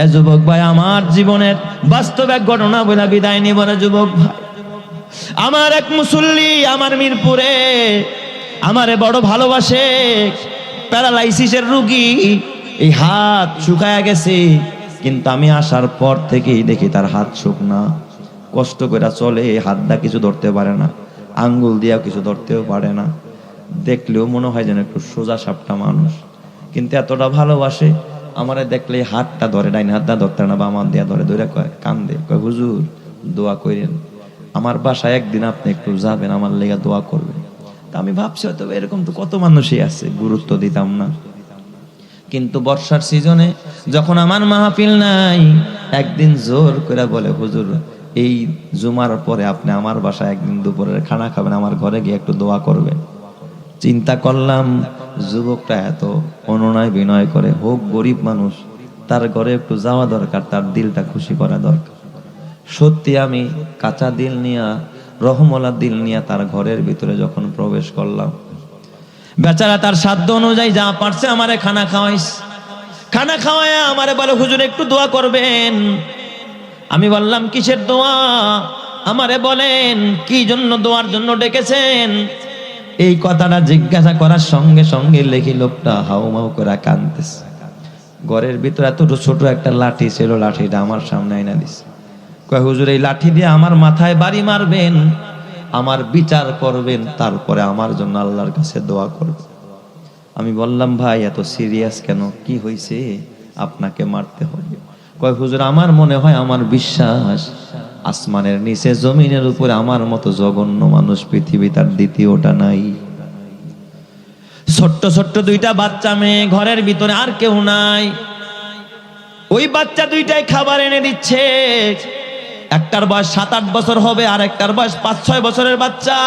এ যুবক ভাই, আমার জীবনের বাস্তব এক ঘটনা বলে বিদায় নিব না যুবক ভাই। আমার এক মুসল্লি আমার মিরপুরে আমারে বড় ভালোবাসে, প্যারালাইসিসের রোগী, এই হাত শুকায়া গেছে, কিন্তু আমি আসার পর থেকেই দেখি তার হাত শুকনা, কষ্ট করে চলে, হাতটা কিছু ধরতে পারে না, আঙ্গুল দিয়েও কিছু ধরতেও পারে না, দেখলেও মনে হয় যেন একটু সোজা সাপটা মানুষ, কিন্তু এতটা ভালোবাসে। আমারে দেখলে হাতটা ধরে, ডাইন হাতটা ধরতে না, বাম হাত দিয়া ধরে, ধরে কয়, কান্দে, কয় হুজুর দোয়া করেন, আমার বাসায় একদিন আপনি একটু যাবেন, আমার লেগে দোয়া করবেন। তা আমি ভাবছি হয়তো এরকম তো কত মানুষই আছে, গুরুত্ব দিতাম না। কিন্তু বর্ষার সিজনে যখন আমার মাহফিল নাই, একদিন জোর করে বলে, হুজুর এই জুমার পরে আপনি আমার বাসায় একদিন দুপুরের খানা খাবেন, আমার ঘরে গিয়ে একটু দোয়া করবেন। চিন্তা করলাম যুবকটা এত অনুনয় বিনয় করে, হোক গরিব মানুষ, তার ঘরে একটু যাওয়া দরকার, তার দিলটা খুশি করা দরকার। সত্যি আমি কাঁচা দিল নিয়া, রহমলা দিল নিয়া তার ঘরের ভিতরে যখন প্রবেশ করলাম, বেচারা তার সাধ্য অনুযায়ী যা পারছে আমারে খানা খাওয়াইস, খানা খাওয়ায় আমারে বলে, হুজুর একটু দোয়া করবেন। আমি বললাম কিসের দোয়া? আমারে বলেন কি জন্য দোয়ার জন্য ডেকেছেন। এই কথাটা জিজ্ঞাসা করার সঙ্গে সঙ্গে লেখি লোকটা হাউমাউ করে কাঁদতেছে। ঘরের ভিতরে এত ছোট একটা লাঠি ছিল, লাঠিটা আমার সামনে আইনা দিছে, কয় হুজুর এই লাঠি দিয়ে আমার মাথায় বাড়ি মারবেন, আমার বিচার করবেন, তারপরে আমার জন্য আল্লাহর কাছে দোয়া করবেন। আমি বললাম ভাই এত সিরিয়াস কেন, কি হয়েছে আপনাকে মারতে হবে? কয় হুজুর আমার মনে হয়, আমার বিশ্বাস আসমানের নিচে জমিনের উপরে আমার মতো জঘন্য মানুষ পৃথিবী তার দ্বিতীয়টা নাই। ছোট্ট ছোট্ট দুইটা বাচ্চা মেয়ে ঘরের ভিতরে, আর কেউ নাই। ওই বাচ্চা দুইটাই খাবার এনে দিচ্ছে, একটার বয়স 7-8 বছর হবে, আর একটার বয়স 5-6 বছরের বাচ্চা।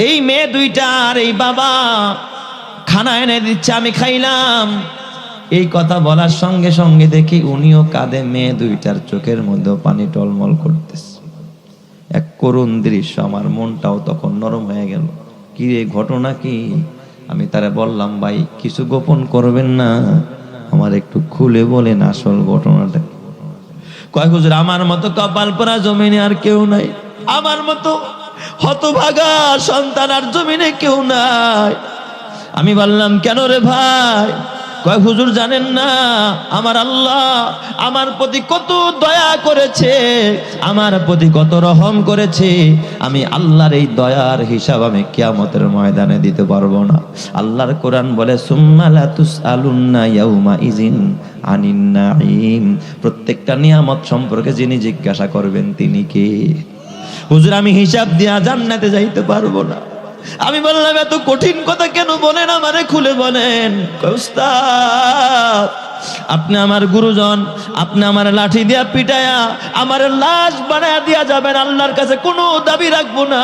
এই মেয়ে দুইটা আর এই বাবা খানা এনে দিচ্ছে, আমি খাইলাম। এই কথা বলার সঙ্গে সঙ্গে দেখি উনিও কাঁদে, মেয়ে দুইটার চোখের মধ্যে পানি টলমল করতেছে। এক করুণ দৃশ্য, আমার মনটাও তখন নরম হয়ে গেল। কি রে, ঘটনা কি? আমি তারা বললাম, ভাই কিছু গোপন করবেন না, আমার একটু খুলে বলেন আসল ঘটনাটা। কয় হুজুর আমার মতো কপাল পোড়া জমিনে আর কেউ নাই, আমার মতো হতভাগা সন্তান আর জমিনে কেউ নাই। আমি বললাম কেন রে ভাই? কয় হুজুর জানেন না আমার আল্লাহ আমার প্রতি কত দয়া করেছে, আমার প্রতি কত রহম করেছে। আমি আল্লাহর এই দয়ার হিসাব আমি কিয়ামতের ময়দানে দিতে পারবো না। আল্লাহর কোরআন বলে সুম্মা লা তুসআলুন্না ইয়াউমা ইযিন আনিন নাঈম, প্রত্যেকটা নিয়ামত সম্পর্কে যিনি জিজ্ঞাসা করবেন তিনি কে? হুজুর আমি হিসাব দিয়া জান্নাতে যাইতে পারবো না। আমি বললাম এত কঠিন কথা কেন বলেন, আমারে খুলে বলেন। উস্তাদ আপনি আমার গুরুজন, আপনি আমার লাঠি দিয়া পিটায়া আমার লাশ বানায়া দিয়া যাবেন, আল্লাহর কাছে কোনো দাবি রাখবো না।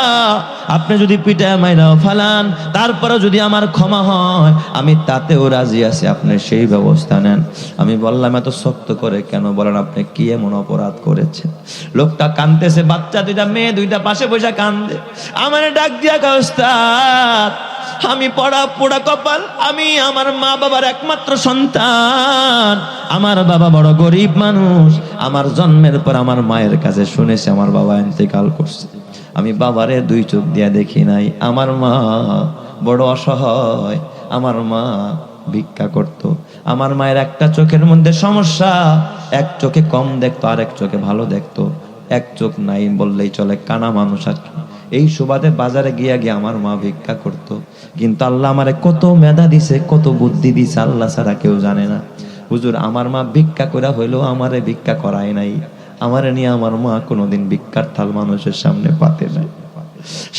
আপনি যদি পিটায়া মাইরাও ফালান, তারপরে যদি আমার ক্ষমা হয় আমি তাতেও রাজি আছি, আপনি সেই ব্যবস্থা নেন। আমি বললাম এত শক্ত করে কেন বলেন, আপনি কি এমন অপরাধ করেছেন? লোকটা কাঁদতেছে, বাচ্চা দুইটা মেয়ে দুইটা পাশে বসে কান্দে। আমার ডাক দিয়া কয় উস্তাদ আমি পড়া পোড়া কপাল, আমি আমার মা বাবার একমাত্র সন্তান, আমার বাবা বড় গরিব মানুষ, আমার জন্মের পর আমার মায়ের কাছে শুনেছি আমার বাবা ইন্তেকাল করছে, আমি বাবারে দুই চোখ দিয়া দেখি নাই, আমার মা বড় অসহায়, আমার মা ভিক্ষা করত, আমার মায়ের একটা চোখের মধ্যে সমস্যা, এক চোখে কম দেখতো আর এক চোখে ভালো দেখতো, এক চোখ নাই বললেই চলে, কানা মানুষ আর কি। এই সুবাদে বাজারে গিয়া গিয়া আমার মা ভিক্ষা করত, কিন্তু আল্লাহ আমারে কত মেধা দিছে, কত বুদ্ধি দিছে, আল্লাহ ছাড়া কেউ জানে না। হুজুর আমার মা ভিক্ষা করা হইলেও আমারে ভিক্ষা করায় নাই, আমারে নিয়ে আমার মা কোনোদিন ভিক্ষার থাল মানুষের সামনে পাতে নাই।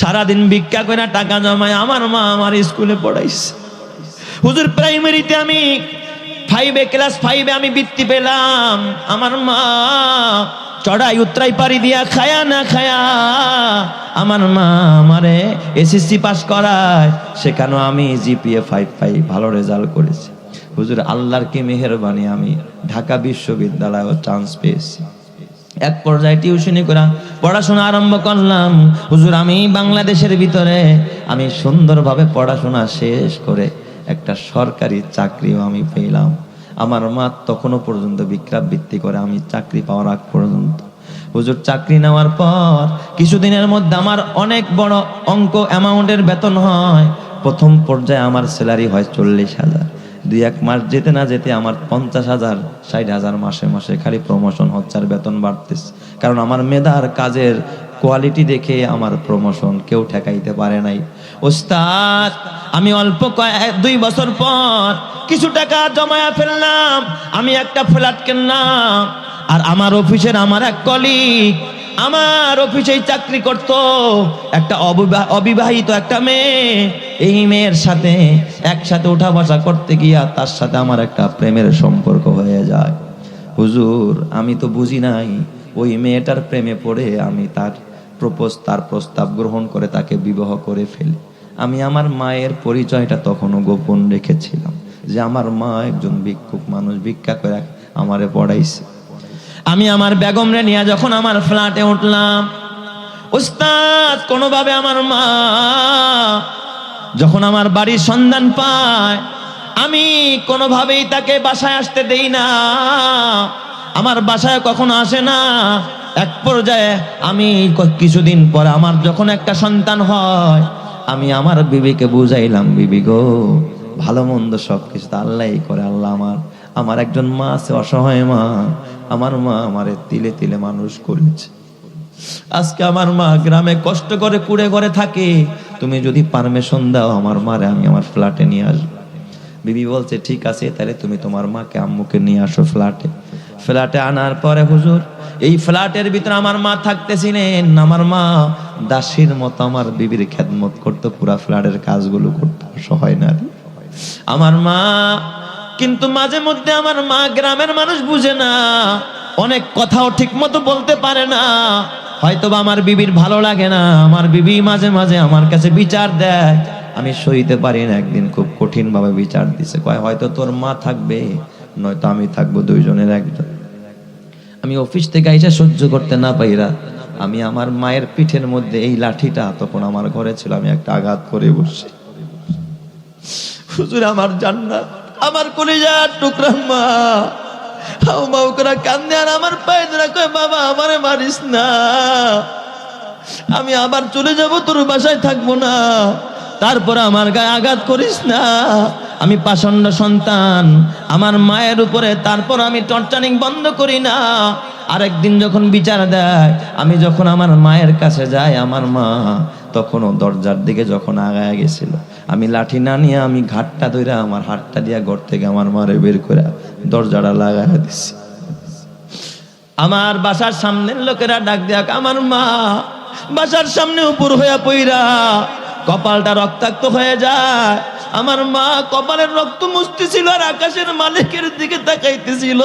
সারাদিন ভিক্ষা করে টাকা জমায় আমার মা আমার স্কুলে পড়াইছে। হুজুর প্রাইমারিতে আমি ক্লাস 5-এ আমি বৃত্তি পেলাম, আমার মা চড়াই উতরাই পারি দিয়া খায়া না খায়া আমার মা আমারে এসএসসি পাস করায়, সেখানেও আমি জিপিএ 5 পাই, ভালো রেজাল্ট করেছি। হুজুর আল্লাহর কি মেহেরবানি, আমি ঢাকা বিশ্ববিদ্যালয়ে চান্স পেয়েছি। এক পর্যায়ে টিউশনি করা পড়াশোনা আরম্ভ করলাম। হুজুর আমি বাংলাদেশের ভিতরে আমি সুন্দরভাবে পড়াশোনা শেষ করে একটা সরকারি চাকরিও আমি পেলাম। আমার মা তখনও পর্যন্ত ভিক্ষাবৃত্তি করে আমি চাকরি পাওয়ার আগ পর্যন্ত। হুজুর চাকরি নেওয়ার পর কিছুদিনের মধ্যে আমার অনেক বড় অঙ্ক অ্যামাউন্টের বেতন হয়। প্রথম পর্যায়ে আমার স্যালারি হয় 40,000। 2-1 মাস যেতে না যেতে আমার 50,000 60,000 মাসে মাসে খালি প্রমোশন হচ্ছে আর বেতন বাড়তেছে। কারণ আমার মেধার কাজের কোয়ালিটি দেখে আমার প্রমোশন কেউ ঠেকাইতে পারে নাই। ওস্তাদ আমি অল্প 2 বছর পর কিছু টাকা জমায়া ফেললাম, আমি একটা ফ্ল্যাট কিনলাম। আর আমার অফিসের আমার এক কলিগ আমার অফিসেই চাকরি করত, একটা অবিবাহিত একটা মেয়ে। এই মেয়ের সাথে একসাথে উঠা বসা করতে গিয়া তার সাথে আমার একটা প্রেমের সম্পর্ক হয়ে যায়। হুজুর আমি তো বুঝি নাই, ওই মেয়েটার প্রেমে পড়ে আমি তার প্রস্তাব গ্রহণ করে তাকে বিবাহ করে ফেলি। আমি আমার মায়ের পরিচয়টা তখনও গোপন রেখেছিলাম যে আমার মা একজন ভিক্ষুক মানুষ, ভিক্ষা করে আমারে পড়াইছে। আমি আমার বেগমরে নিয়ে যখন আমার ফ্ল্যাটে উঠলাম, উস্তাদ কোনোভাবে আমার মা যখন আমার বাড়ির সন্ধান পায়, আমি কোনোভাবেই তাকে বাসায় আসতে দেই না, আমার বাসায় কখনো আসে না। এক পর্যায়ে আমি কিছুদিন পরে আমার যখন একটা সন্তান হয়, আমি আমার বিবিকে বুঝাইলাম, বিবি গো ভালো মন্দ সবকিছু তো আল্লাহই করে। আল্লাহ আমার একজন মা আছে, অসহায় মা, আমার মা আমারে তিলে তিলে মানুষ করেছে। আজকে আমার মা গ্রামে কষ্ট করে কুড়ে ঘরে থাকে, তুমি যদি পারমিশন দাও আমার মারে আমি আমার ফ্ল্যাটে নিয়ে আসবো। বিবি বলছে ঠিক আছে, তাহলে তুমি তোমার মাকে আম্মুকে নিয়ে আসো ফ্ল্যাটে আনার পরে হুজুর এই ফ্ল্যাটের ভিতরে আমার মা থাকতেছিলেন। আমার মা দাসীর মতো আমার বিবির খেদমত করতো, পুরা ফ্ল্যাটের কাজগুলো করতো, অসহায় না আমার মা। কিন্তু মাঝে মধ্যে আমার মা গ্রামের মানুষ বুঝে না, অনেক কথাও ঠিক মতো বলতে পারে না, হয়তোবা আমার বিবির ভালো লাগে না। আমার বিবি মাঝে মাঝে আমার কাছে বিচার দেয়, আমি সইতে পারি না। একদিন খুব কঠিন ভাবে বিচার দিছে, কয় হয়তো তোর মা থাকবে, নয়তো আমি থাকবো, দুইজনের একজন। আমি অফিস থেকে এসে সহ্য করতে না পাইরা আমি আমার মায়ের পিঠের মধ্যে এই লাঠিটা তখন আমার ঘরে ছিল, আমি একটা আঘাত করে বসছি। হুজুর আমার জান্নাত, আমার কলিজার টুকরা মা হাউ মাউ করে কান্দে আর আমার পায়ে ধরে কয় বাবা আমারে মারিস না, আমি আবার চলে যাব, তোর বাসায় থাকবো না, তারপর আমার গায়ে আঘাত করিস না। আমি পাষণ্ড সন্তান, আমার মায়ের উপরে তারপর আমি টর্চারিং বন্ধ করি না। আরেকদিন যখন বিচার দেয়, আমি যখন আমার মায়ের কাছে যাই, আমার মা তখনও দরজার দিকে যখন আগায় গেছিল, আমি লাঠি না নিয়ে আমি ঘাটটা ধরে আমার হাতটা দিয়া ঘর থেকে আমার মারে বের করে দরজাটা লাগাইয়া দিছি। আমার বাসার সামনের লোকেরা ডাক দেখ, আমার মা বাসার সামনে উপর হইয়া পইরা কপালটা রক্তাক্ত হয়ে যায়। আমার মা কপালের রক্ত মুছতেছিল আর আকাশের মালিকের দিকে তাকাইতেছিল।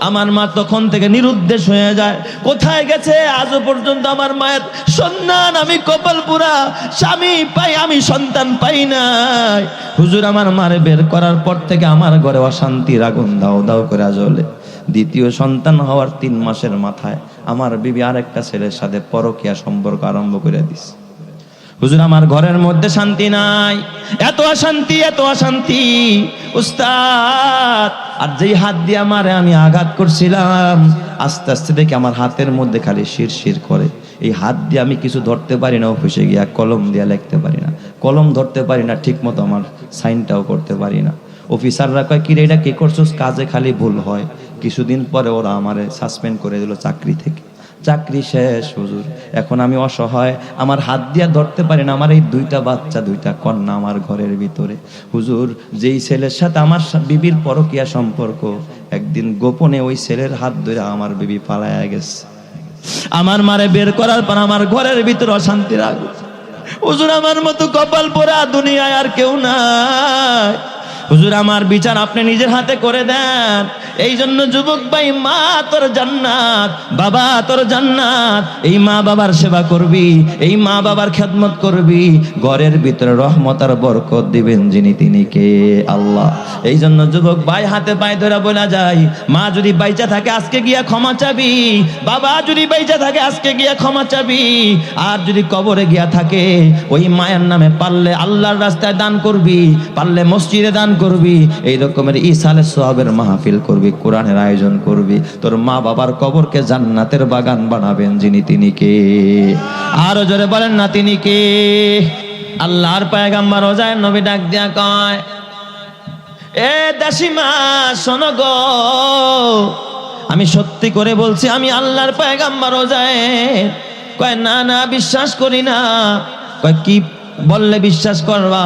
আমার মা তখন থেকে নিরুদ্দেশ হয়ে যায়, কোথায় গেছে আজও পর্যন্ত আমার মায়ের সন্তান আমি কপাল পুরা স্বামী পাই, আমি সন্তান পাই নাই। হুজুর আমার মারে বের করার পর থেকে আমার ঘরে অশান্তির আগুন দাও দাও করে জ্বলে। দ্বিতীয় সন্তান হওয়ার 3 মাসের মাথায় আমার বিবি আরেকটা ছেলের সাথে পরকীয়া সম্পর্ক আরম্ভ করে দিছে। হুজুর আমার ঘরের মধ্যে শান্তি নাই, এত অশান্তি এত অশান্তি উস্তাদ। আর যেই হাত দিয়ে আমারে আমি আঘাত করছিলাম, আস্তে আস্তে দেখি আমার হাতের মধ্যে খালি শিরশির করে। এই হাত দিয়ে আমি কিছু ধরতে পারি না, অফিসে গিয়া কলম দিয়ে লিখতে পারি না, কলম ধরতে পারি না ঠিক মতো, আমার সাইনটাও করতে পারি না। অফিসাররা কয় কি রে এটা কি করছস, কাজে খালি ভুল হয়। কিছুদিন পরে ওরা আমারে সাসপেন্ড করে দিল চাকরি থেকে। চাকরি শেষ হুজুর, এখন আমি অসহায়, আমার হাত দিয়া ধরতে পারি না। আমার এই 2টা বাচ্চা, 2টা কন্যা আমার ঘরের ভিতরে। হুজুর যেই ছেলের সাথে আমার বিবির পরকীয়া সম্পর্ক, একদিন গোপনে ওই ছেলের হাত ধরে আমার বিবি পালায়া গেছে। আমার মারে বের করার পর আমার ঘরের ভিতরে অশান্তির আগুন। হুজুর আমার মতো কপাল পোড়া দুনিয়ায় আর কেউ নাই। হুজুর আমার বিচার আপনি নিজের হাতে করে দেন। এই জন্য যুবক ভাই, মা তোর জান্নাত, বাবা তোর জান্নাত। এই মা বাবার সেবা করবি, এই মা বাবার খেদমত করবি, ঘরের ভিতরে রহমত আর বরকত দিবেন যিনি, তিনি কে? আল্লাহ। এই জন্য যুবক ভাই হাতে পায়ে ধরে বলা যায়, মা যদি বাইচা থাকে আজকে গিয়া ক্ষমা চাবি, বাবা যদি বাইচা থাকে আজকে গিয়া ক্ষমা চাবি। আর যদি কবরে গিয়া থাকে, ওই মায়ের নামে পারলে আল্লাহর রাস্তায় দান করবি, পারলে মসজিদে দান করবি, এই রকমের ইসালে সোয়াবের মাহফিল করবি, কোরআনের আয়োজন করবি, তোর মা বাবার কবরকে জান্নাতের বাগান বানাবেন যিনি, তিনি কে? আরো জোরে বলেন না, তিনি কে? আল্লাহর পয়গম্বর ওজায়ের নবী ডাক দিয়া কয়, এ দাসীমা শোনো গো, আমি সত্যি করে বলছি আমি আল্লাহর পয়গম্বর ওজায়ের। কয় না না, বিশ্বাস করি না। কয় কি বললে বিশ্বাস করবা?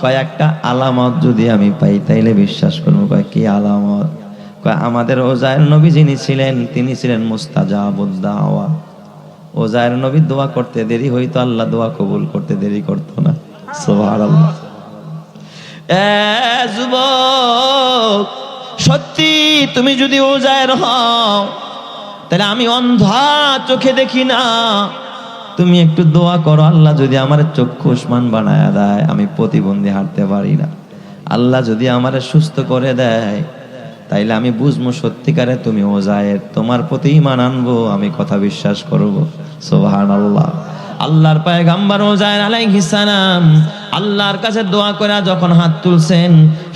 কয় একটা আলামত যদি আমি পাই তাইলে বিশ্বাস করবো। কয় কি আলামত? কয় আমাদের ওজায়ের নবী যিনি ছিলেন তিনি ছিলেন মুস্তাজাবুদ দাওয়া। ওজায়ের নবী দোয়া করতে দেরি হইতো, আল্লাহ দোয়া কবুল করতে দেরি করতো না। সুবহানাল্লাহ। যুবক, সত্যি তুমি যদি ওজায়ের হও তাহলে আমি অন্ধা, চোখে দেখি না, তুমি একটু দোয়া করো, আল্লাহ যদি আমার চক্ষু উসমান বানায়া দেয়, আমি প্রতিবন্ধী হাঁটতে পারি না, আল্লাহ যদি আমার সুস্থ করে দেয়, তাইলে আমি বুঝবো সত্যিকারে তুমি ওজায়ের, তোমার প্রতি ঈমান আনবো, আমি কথা বিশ্বাস করব। সুবহানাল্লাহ। আল্লাহর পয়গম্বর ওজায়ের আলাইহিস সালাম আল্লাহর কাছে দোয়া করে যখন হাত তুলছেন,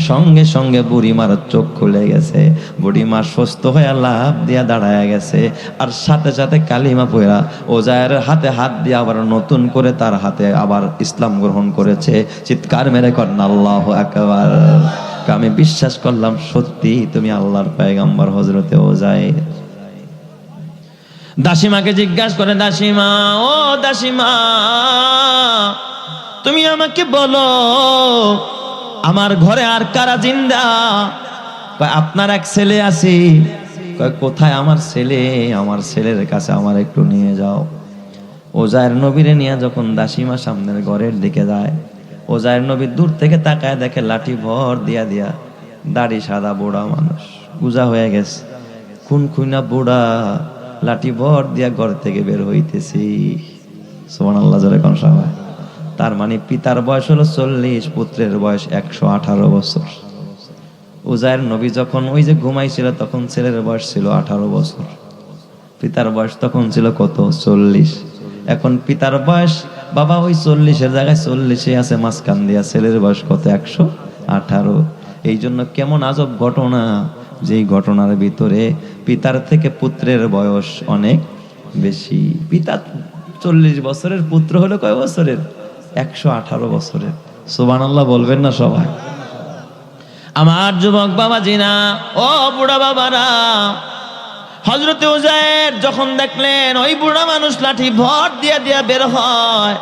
সঙ্গে সঙ্গে বুড়িমার চোখ খুলে গেছে, বুড়িমা সুস্থ হয়ে লাফ দিয়া দাঁড়ায় গেছে, আর সাথে সাথে কালিমা পড়া ওজায়ের হাতে হাত দিয়ে আবার নতুন করে তার হাতে আবার ইসলাম গ্রহণ করেছে। চিৎকার মেরে করেন আল্লাহু আকবার। আমি বিশ্বাস করলাম সত্যি তুমি আল্লাহর পয়গম্বর হযরতে ওজায়ের। দাসীমাকে জিজ্ঞাসা করে, দাসীমা, ও দাসীমা, তুমি আমাকে বলো আমার ঘরে আর কারা জিন্দা? কয় আপনার এক ছেলে আছে। কয় কোথায় আমার ছেলে? আমার ছেলের কাছে আমার একটু নিয়ে যাও। ওজায়ের নবীরে নিয়ে যখন দাসীমা সামনের ঘরের দিকে যায়, ওজায়ের নবী দূর থেকে তাকায় দেখে লাঠি ভর দিয়া দিয়া দাড়ি সাদা বুড়া মানুষ, পূজা হয়ে গেছে, খুনখুনা বুড়া, লাঠি ভর দিয়া ঘর থেকে বের হইতেছি। সুবহানাল্লাহ জোরে কোন সবাই। তার মানে পিতার বয়স হলো 40, পুত্রের বয়স 118 বছর। উজায়ের নবী যখন ওই যে ঘুমাইছিল তখন ছেলের বয়স ছিল 18 বছর, পিতার বয়স তখন ছিল কত? 40। এখন পিতার বয়স বাবা ওই 40-এর জায়গায় 40-এ আছে, মাঝখান দিয়া ছেলের বয়স কত? 118। এই জন্য কেমন আজব ঘটনা, যেই ঘটনার ভিতরে পিতার থেকে পুত্রের বয়স অনেক বেশি। পিতা 40 বছরের, পুত্র হলো কয় বছরের? 118 বছরের। সুবহানাল্লাহ বলবেন না সবাই? আমার যুবক বাবাজিনা, ও বুড়া বাবারা, হযরতে উজায়ের যখন দেখলেন ওই বুড়া মানুষ লাঠি ভর দিয়া দিয়া বের হয়,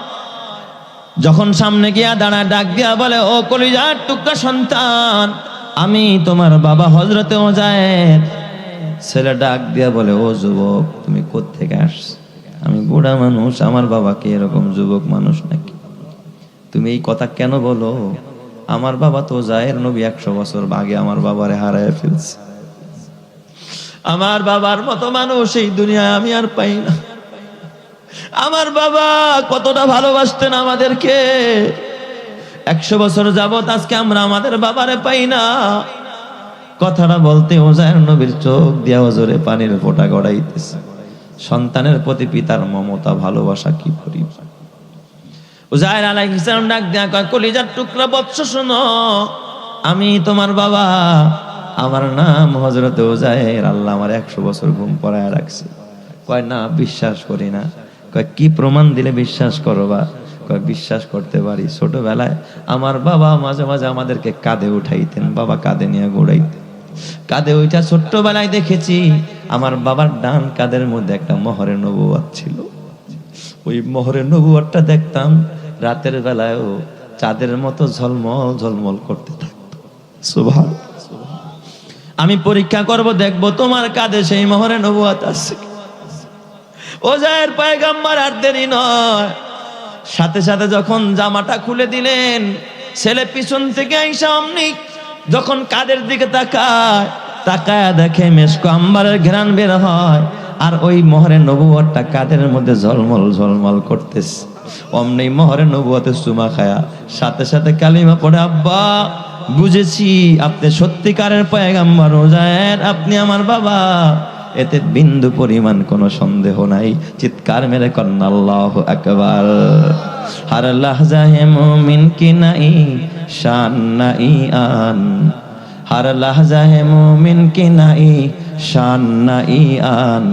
যখন সামনে গিয়া দাঁড়ায় ডাক দিয়া বলে, ও কলিজার টুকরা সন্তান, আমি তোমার বাবা হযরতে উজায়ের। ছেলে ডাক দিয়া বলে, ও যুবক, তুমি কোত্থেকে আসছো? আমি বুড়া মানুষ, আমার বাবা কি এরকম যুবক মানুষ নাকি? তুমি এই কথা কেন বলো? আমার বাবা তো উজায়ের নবী 100 বছর আগে আমার বাবারে হারায় ফেলছে। আমার বাবার মতো মানুষ এই দুনিয়ায় আমি আর পাই না। আমার বাবা কতটা ভালোবাসতেন আমাদেরকে, 100 বছর যাবত আজকে আমরা আমাদের বাবারে পাই না। কথাটা বলতে উজায়ের নবীর চোখ দিয়া ওজরে পানির ফোঁটা গড়াইতেছে। সন্তানের প্রতি পিতার মমতা, ভালোবাসা কি পরিমাণ! উজায়ের আলাইহিস সালাম ডাক দিয়া কয়, কলিজার টুকরা বৎস শোনো, আমি তোমার বাবা, আমার নাম হযরতে উজায়ের, আল্লাহ আমার 100 বছর ঘুম পড়ায় রাখছে। কয় না, বিশ্বাস করি না। কয় কি প্রমাণ দিলে বিশ্বাস করবা? কয় বিশ্বাস করতে পারি, ছোটবেলায় আমার বাবা মাঝে মাঝে আমাদেরকে কাঁধে উঠাইতেন, বাবা কাঁধে নিয়ে ঘোরাইতেন, কাঁধে ওইটা ছোট্টবেলায় দেখেছি। আমার বাবার ডান কাঁধের মধ্যে একটা মোহরে নবুয়ত ছিল, ওই মোহরে নবুয়তটা দেখতাম রাতের বেলায়ও চাঁদের মতো ঝলমল ঝলমল করতে থাকতো। সুবহানাল্লাহ। আমি পরীক্ষা করব, দেখবো তোমার কাঁধে সেই মোহরে নবুয়ত আছে। উজায়ের পয়গম্বর আর দেরি নয়, সাথে সাথে যখন জামাটা খুলে দিলেন, ছেলে পিছন থেকে আইসা অমনি যখন কাঁধের দিকে তাকায়, তাকায় দেখে মেশক আম্বারের ঘ্রাণ বের হয়, আর ওই মোহরে নবুয়তটা কাঁধের মধ্যে ঝলমল ঝলমল করতেছে। অমনি মোহরে নবুয়তে চুমা খায়া সাথে সাথে কালিমা পড়ে, আব্বা বুঝেছি আপনি সত্যিকারের পয়গম্বর উজায়ের, আপনি আমার বাবা। এতে বিন্দু পরিমাণ কোনো সন্দেহ নাই। চিৎকার মেরে কন্যা আল্লাহু আকবার। हर लहजा है मोमिन की नई शान नई आन, हर लहजा है मोमिन की नई शान नई आन,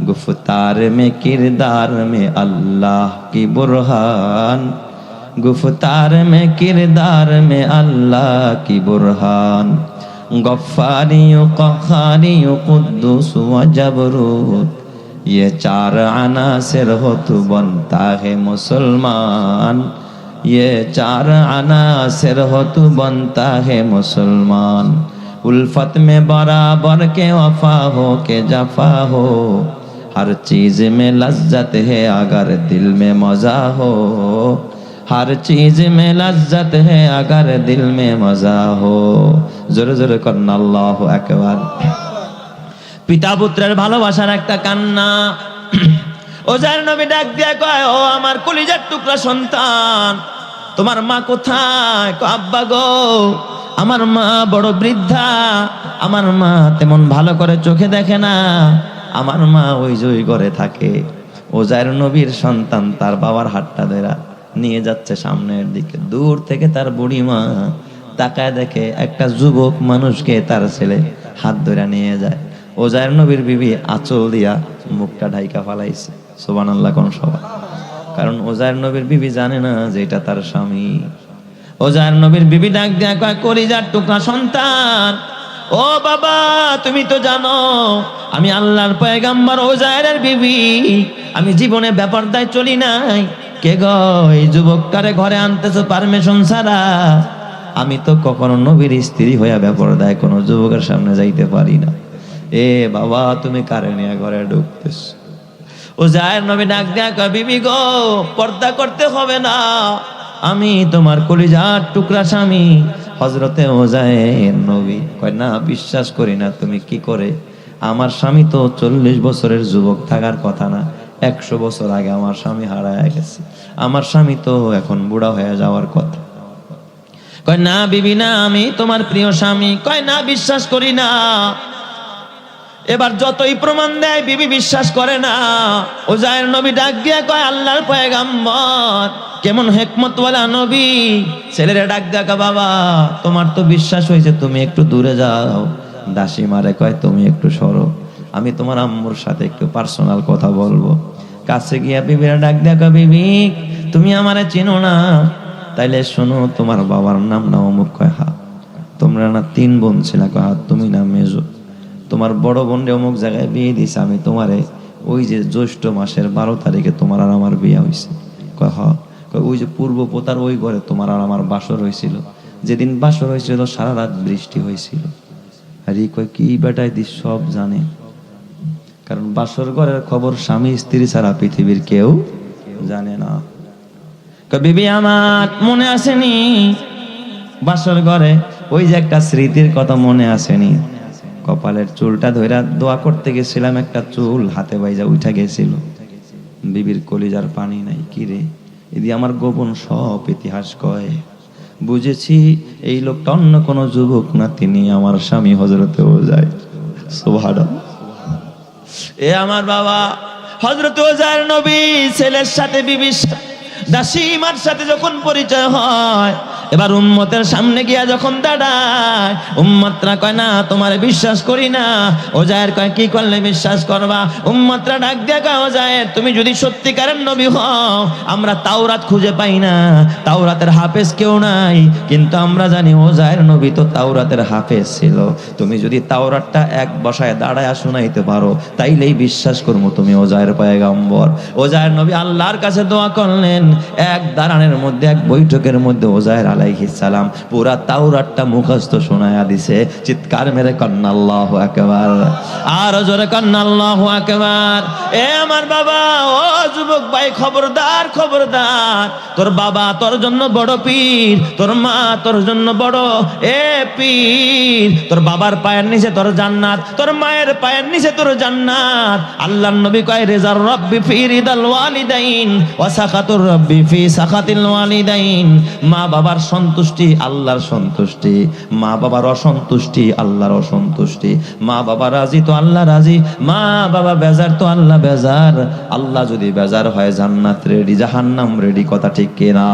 गुफ्तार में किरदार में अल्लाह की बुरहान, गुफ्तार में किरदार में अल्लाह की बुरहान, गफ्फारी क़हारी कुद्दूस व जबरूत, ये चार अनासिर हो तो बनता है मुसलमान, ये चार अनासिर हो तो बनता है मुसलमान, उल्फत में बराबर के वफा हो के जफा हो, हर चीज में लज्जत है अगर दिल में मजा हो, हर चीज में लज्जत है अगर दिल में मजा हो। जोरे जोरे करना अल्लाहु আকবার। পিতা পুত্রের ভালোবাসার একটা কান্না। ওজায়ের নবী ডাক দিয়া কয়, ও আমার কলিজার টুকরা সন্তান, তোমার মা কোথায়? আব্বা গো, আমার মা বড় বৃদ্ধা, আমার মা তেমন ভালো করে চোখে দেখে না, আমার মা ওই যে ওই ঘরে থাকে। ওজায়ের নবীর সন্তান তার বাবার হাতটা ধরে নিয়ে যাচ্ছে সামনের দিকে। দূর থেকে তার বুড়ি মা তাকায় দেখে একটা যুবক মানুষকে তার ছেলে হাত ধরে নিয়ে যায়। ওজায়ের নবীর বিবি আঁচল দিয়া মুখটা ঢাইকা ফালাইছে। সুবহানাল্লাহ কোন সবাই, কারণ ওজায়ের নবীর বিবি জানে না যে এটা তার স্বামী। ওজায়ের নবীর বিবি ডাক দিয়া কয়, কলিজার টুকরা সন্তান, ও বাবা, তুমি তো জানো আমি আল্লাহর পয়গাম্বর ওজায়ের বিবি, আমি জীবনে ব্যাপারদায় চলি নাই। কে গো এই যুবকটারে ঘরে আনতেছো পারমিশন ছাড়া? আমি তো কখনো নবীর স্ত্রী হইয়া ব্যাপারদায় কোনো যুবকের সামনে যাইতে পারি না। এ বাবা, তুমি কারে নিয়ে ঘরে ঢুকতেছ? ওজায়ের নবী ডাক দিয়া কয়, বিবি গো, পর্দা করতে হবে না, আমি তোমার কলিজার টুকরা স্বামী হযরতে ওজায়ের নবী। কয়, না, বিশ্বাস করি না। তুমি কি করে? আমার স্বামী তো 40 বছরের যুবক থাকার কথা না, 100 বছর আগে আমার স্বামী হারায় গেছে, আমার স্বামী তো এখন বুড়া হয়ে যাওয়ার কথা। কয়, না বিবি না, আমি তোমার প্রিয় স্বামী। কয়, না, বিশ্বাস করি না। এবার যতই প্রমাণ দেয় বিবি বিশ্বাস করে না। ওজায়ের নবী ডাক দিয়া কয়, আল্লাহর পয়গাম্বর কেমন হিকমতওয়ালা নবী। ছেলেরা ডাক দিয়া কয়, বাবা, তোমার তো বিশ্বাস হয়েছে, তুমি একটু দূরে যাও। দাসী মারে কয়, তুমি একটু সরো, আমি তোমার আম্মুর সাথে একটু পার্সোনাল কথা বলবো। কাছে গিয়া বিবিরা ডাক দিয়া কয়, বিবি, তুমি আমারে চিনো না? তাইলে শোনো, তোমার বাবার নাম না অমুক? কয়, হ্যাঁ। তোমরা না 3 বোন ছিল? কয়, হ্যাঁ। তুমি না মেজো? তোমার বড় বোনরে অমুক জায়গায় বিয়ে দিছে, আমি তোমারে ওই যে জ্যৈষ্ঠ মাসের 12 তারিখে তোমার আর আমার বিয়ে হয়েছে। কয়, হ্যাঁ। কয়, ওই যে পূর্ব পোতার ওই ঘরে তোমার আর আমার বাসর হয়েছিল, যেদিন বাসর হয়েছিল সারা রাত বৃষ্টি হয়েছিল। আর এই কয়, কি বেটায় দিস, সব জানে, কারণ বাসর ঘরের খবর স্বামী স্ত্রী ছাড়া পৃথিবীর কেউ জানে না। কয়, বিবি আমার মনে আসেনি বাসর ঘরে ওই যে একটা স্মৃতির কথা মনে আসেনি? কপালের চুলটা ধইরা দোয়া করতে গেছিলাম, একটা চুল হাতে বাইজা উঠা গেছিল। বিবির কলিজার পানি নাই। কি রে, এদি আমার গোপন সব ইতিহাস কয়। বুঝেছি এই লোকটা অন্য কোন যুবক না, তিনি আমার স্বামী হযরতে ওজায়ের। সুবহানাল্লাহ। এ আমার বাবা, হযরতে ওজায়ের নবী ছেলের সাথে বিবির দাসীমার সাথে যখন পরিচয় হয়, এবার উম্মতের সামনে গিয়া যখন দাঁড়ায়, উম্মতরা কয়, না, তোমারে বিশ্বাস করি না। ওজায়ের কয়, কি করলে বিশ্বাস করবা? উম্মতরা ডাক দিয়া কয়, ওজায়ের, তুমি যদি সত্যিকারের নবী হও, আমরা তাওরাত খুঁজে পাই না, তাওরাতের হাফেজ কেউ নাই, কিন্তু আমরা জানি ওজায়ের নবী তো তাওরাতের হাফেজ ছিল। তুমি যদি তাওরাতটা এক বসায় দাঁড়ায় শোনাইতে পারো, তাইলেই বিশ্বাস করবো তুমি ওজায়ের পয়গাম্বর। ওজায়ের নবী আল্লাহর কাছে দোয়া করলেন। এক দাঁড়ানোর মধ্যে, এক বৈঠকের মধ্যে ওজায়ের আলাইহিস সালাম পুরা তাওরাতটা মুখস্থ শোনায়া দিছে। চিৎকার মেরে কন্না আল্লাহু আকবার, আর জোরে কন্না আল্লাহু আকবার। এ আমার বাবা, ও যুবক ভাই, খবরদার, খবরদার, তোর বাবা তোর জন্য বড় পীর, তোর মা তোর জন্য বড় পীর। তোর বাবার পায়ের নিচে তোর জান্নাত, তোর মায়ের পায়ের নিচে তোর জান্নাত। আল্লাহর নবী কয়, রিজার রাব্বি ফি রিদাল ওয়ালিদাইন ওয়া সাখাতুর রাব্বি ফি সাখাতিল ওয়ালিদাইন। মা বাবার সন্তুষ্টি আল্লাহর সন্তুষ্টি, মা বাবার অসন্তুষ্টি আল্লাহর অসন্তুষ্টি। মা বাবা রাজি তো আল্লাহ রাজি, মা বাবা বেজার তো আল্লাহ বেজার। আল্লাহ যদি বেজার হয় জান্নাত রেডি, জাহান্নাম রেডি, কথা ঠিক কিনা?